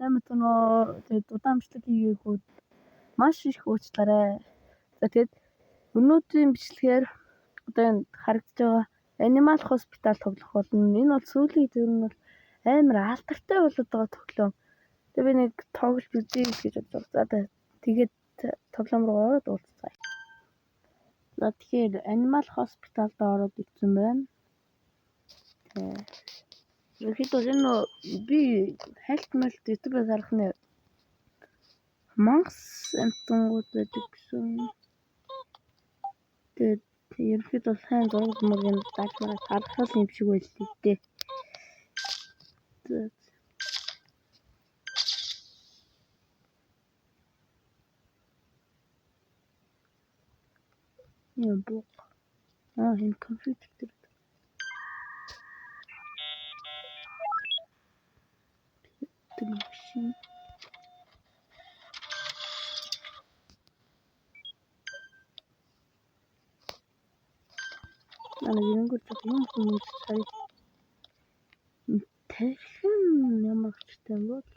Сайн байна. Тэгээд удаамжлал хийгээгүүд маш их уучлаарай. За тэгээд өнөөдрийн бичлэгээр одоо энэ харагдаж байгаа Animal Hospital тоглох болно. Энэ бол сүүлийн үед нь бол амар алдартай болоод байгаа тоглоом. Тэгээд би нэг тоглож үзье гэж бодож байна. Тэгээд тоглоом руу ороод уулзцгаая. За тэгэхээр Animal Hospital-д ороод ирсэн байна. Ерөнхийдөө энэ би хайлтмалт YouTube-аар харах нэ Мангас амтангууд байдаг гэсэн. Тэгээд ерөнхийдөө сайн зураг мөргийн даалгавраа харах юм шиг байлээ дээ. Яа боо. Энэ компьютер дээр. Машин. Нэг гот юм хүмүүс тархин ямар ч юм бол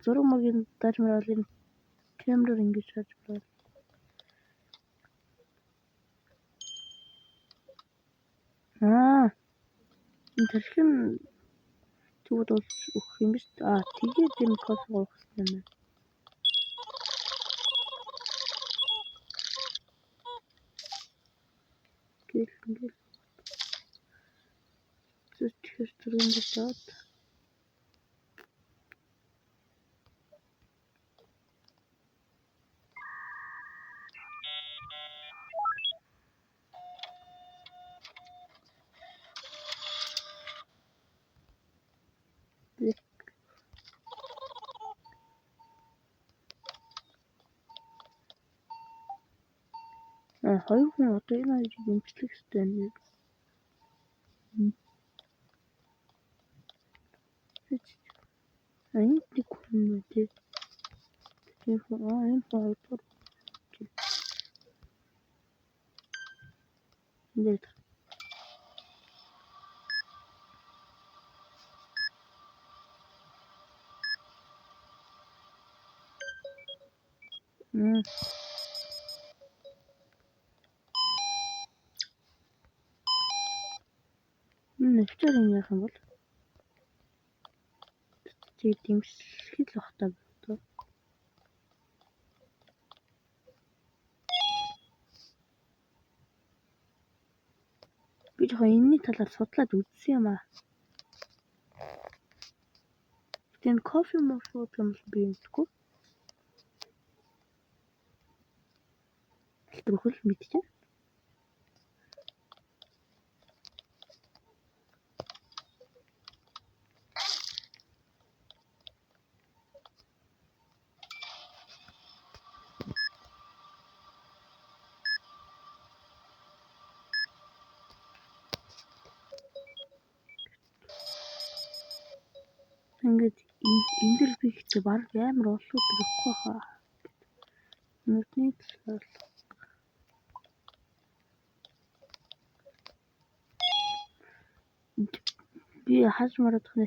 зураг мөргийн даалгавар бол энэ камераар ингэж харж байна. Энэ тархин тэгвэл бол өгөх юм биш. Тэгээд энэ кофе уух юм байна. Ингээл зөвхөн зургийн дэвтад хоёр хүн одоо энэ хоёрыг эмчлэх хэрэгтэй юм. Энэ нэг хүн үү? Тэр хүн энэ хоёр нэг нэвчээр юм яах юм бол тэгээд дэмжлэхэд л бахтаа гэдэг. Би жоохон энэний талаар судлаад үзсэн юм аа. Тэгээд кофе морфод юм бол би юмдаггүй. Хэлбэрхүүл мэдчихэв. Ингээд энэ дэр би ихтэй баг амар олон өдөр өгөхгүй хаа. Нүдний талаар би хаж марах нэ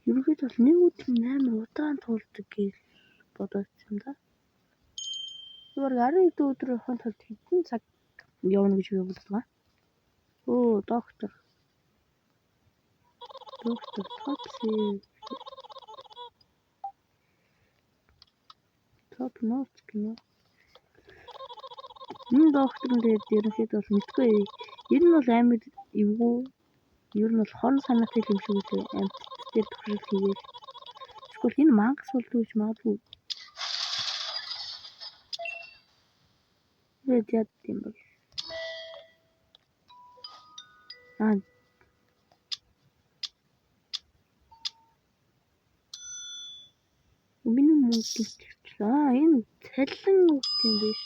ерөнхийдөө бол нэг өдөр амар удаан туулдаг гэж бодож юм да. Зүгээр 12 өдөр явахын тулд хэдэн цаг явна гэж би бодлоо. Доктор Топ нот гэнэ. Энэ доктор дээр ерөнхийдөө бол мэдгүй. Ер нь бол амар эвгүй. Ер нь бол хон санаатай юм шиг үлээ амьд дээр туршилт хийгээл. Эсвэл энэ мангас болов гэж магадгүй. Яд юм бол. Миний мөнгө энэ цалин үг юм биш.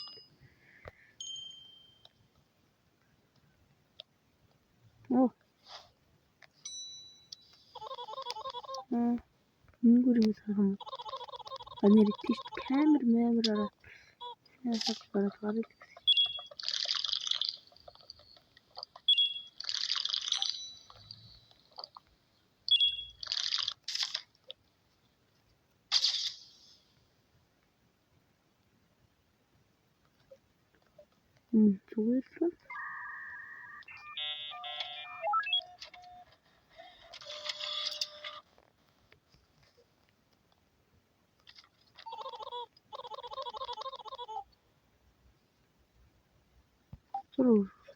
Мөнгөрийг сахам. Анир тийш камераараа ясаг бараг. Зүгээр л.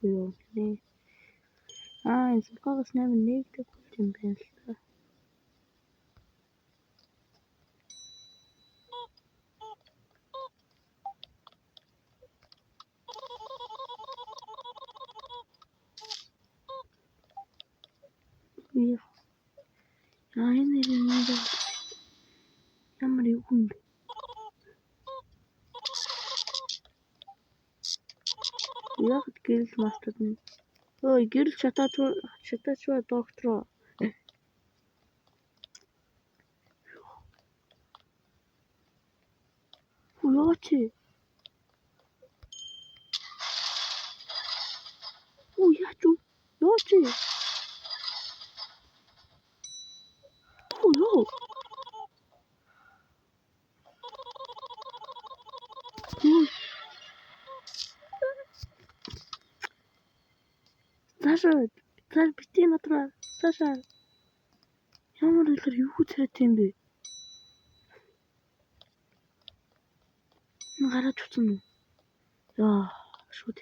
Юу нэ? Энэ сулгаагаас 8 нэгдэг болж юм байна л та. Энэ ямар юу юм бэ? Яг гэрэл мастер нь. Ой, гэрэл шатаачва доктор. Яачи. Яачи. Ёо. Саша, бити натраа. Саша. Ямар илэр юу царайт юм бэ? Гараад утсан уу? Яа, шүүд.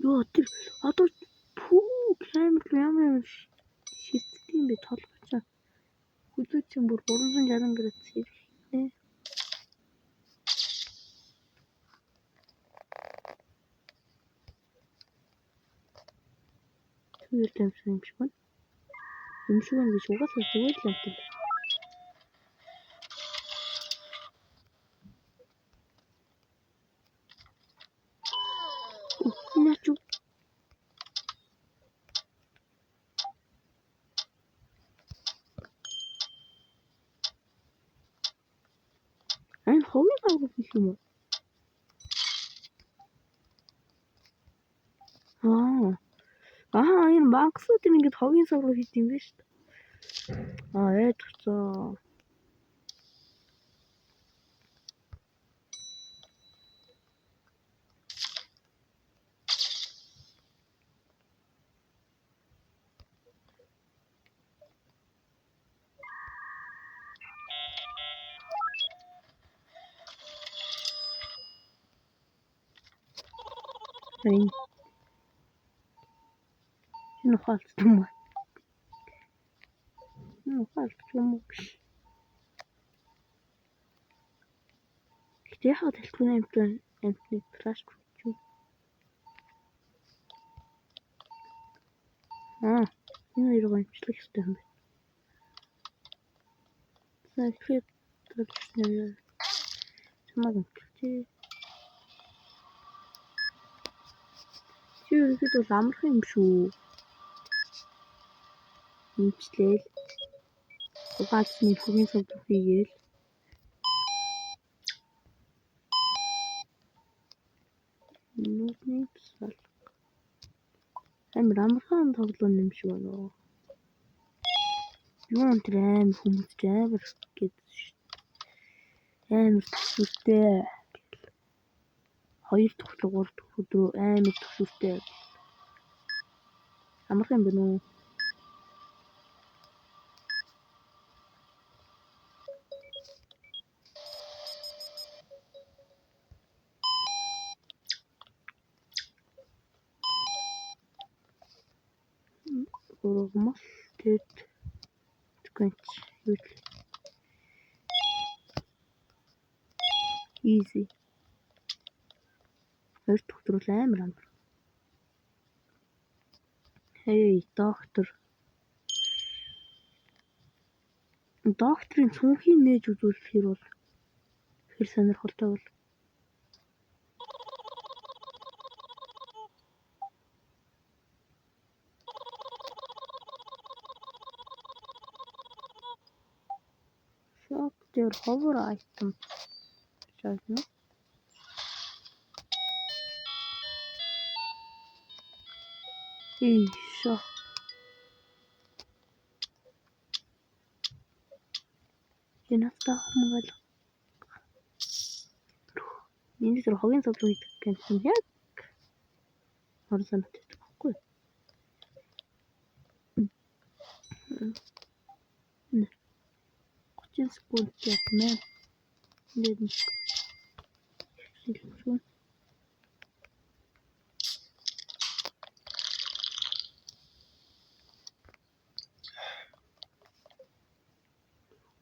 Ёо, тэр одоо камер ямар шилтдэг юм бэ? Толгойч. Хүлээ чинь бүр 360 градус хийлээ. Зүгээр л юм шиг байна. Юм шиг юм гэж угаасаа зүгээр л юм. Наач. Энэ ховын агуу гэх юм уу? Энэ банксуудын ингээд хогийн сав руу хийх юм биш үү? Тэгцээ. Энэ хаалцсан юм. Гэтэ яхаа тэлтгүүн амтны траш ч юм. Энэ хоёр гомчлох хэрэгтэй юм байна. Тэгэхээр төлөвшнөө. Чамаг амтлаа. Чи ихэд бол амархан юм шүү. Имчлээл. Угаалцны хөгийн савд хийгээл. Нүдний сал. Амархан тоглоом юм шиг байна. Юу энэ хүмүүс амар гэдэг шүү. Амар төсвөртэй. 2 дахь 3 дахь өдрөө амар төсвөртэй. Амархан байна уу? Ургамал тэд гэнч юу easy 2 дахь өдрөө амар. Докторын цүнхийн нээж үзүүлэхээр бол хэр сонирхолтой бол. Shop дээр hover item шаардна. Shop. Энэ таа хүмүүс энэ зэрэг хогийн цав руу идэх гэсэн яг орон санаатай байдаг байхгүй юу? 30 секунд ятмаа. Ингээд хэлсэн.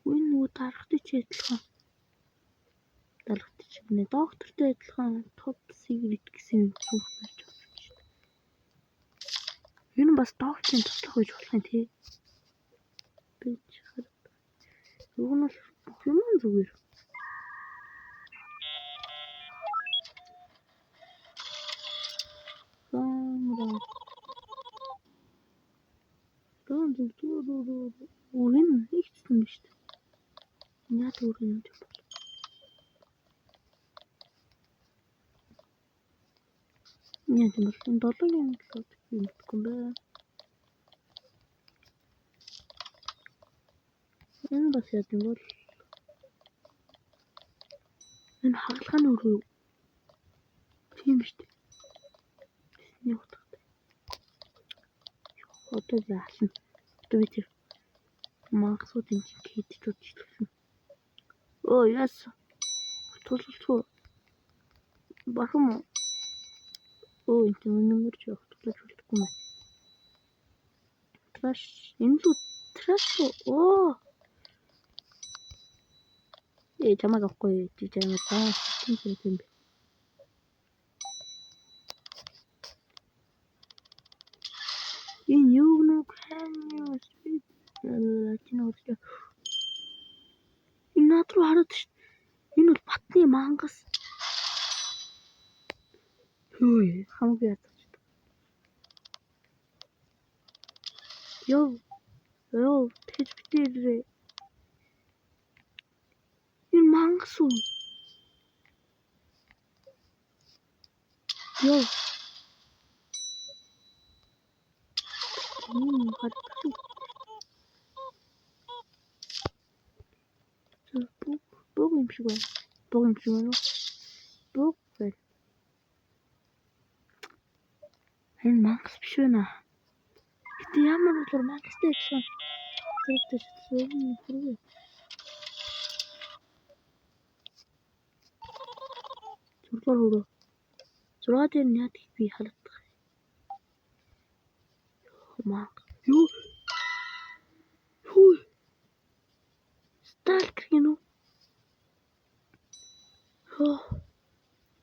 Үн дарахтай ч адилхан. Дарахтай ч нэ доктортой адилхан топ secret гэсэн юм байна. Энэ бас докторын туслах гэж болох юм тий. Би чарах. Уг нь бол Покемон зүгээр. Уг нь хийчихсэн юм шүү дээ. Яа түр юм бэ? Яа тийм бол 7 юм болоод юм бэ? Энэ бас яа тийм бол энэ хаалганы өрөө тийм шүү дээ. Нэг утгатай. Одоо яасан? Одоо би тэр мангасуудын хийдэж үзчихсэн. Оо яс. Тулцгүй. Бахам. Оо энэ нүмерч явах тулж үлдэхгүй мэ. Траш энэ лу траш оо. Чамаг авахгүй чи чамаг таа тийм бэ. Энэ юу нүг хань спид чиний энэ над руу хараад ш. Энэ бол батны мангас. Хөөе хамгийн ядаж. Ёо тэгж битэрээ. Энэ мангас уу? Ёо. Хатчих. Бог юм шиг байна. Бог юм шиг байна. Бог байна. Энэ мангас биш байна. Гэтэ ямар болоор мангастай адилхан. Тэгтээ зөвхөн хүрээ. Зургаар хүрээ. Зургаа дээр нь яд их би харагдах. Юу? Хүй. Сталкер гинөө.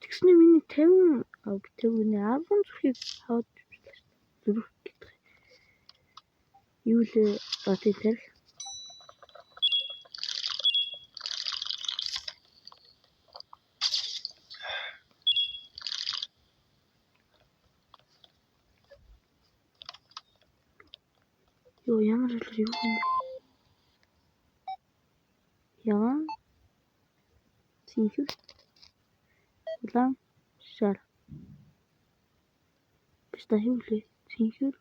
Тэгснэ миний 50 50-ны 10 зүрхийг хаваад зүрх гэдэг. Юу лээ батыг тэр. Ёо ямар л юу юм бэ? Яа. Синхэр. Улаан шар. Бишта хөвлөө. Синхэр.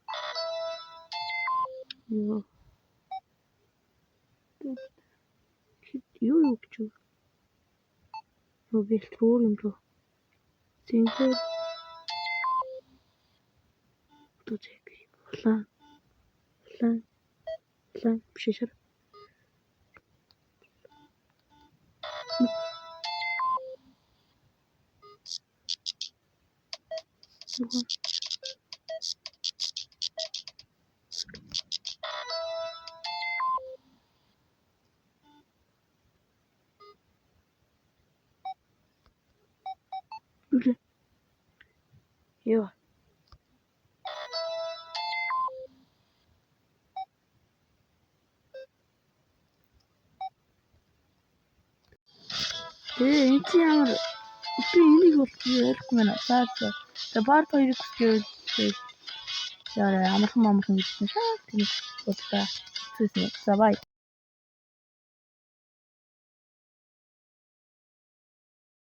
Ёо. Юу гэж юу? Ёо би өөр юм дөө. Синхэр. Тучиг. Улаан. Улаан бишэр. Ёо. Энэ чи ямар би энийг бол ярихгүй байна. За. Тэгээ бар хоёрыг хүсчихвэл яарэ амархан гэдсэн шээ. Тийм бодлоо. За бай.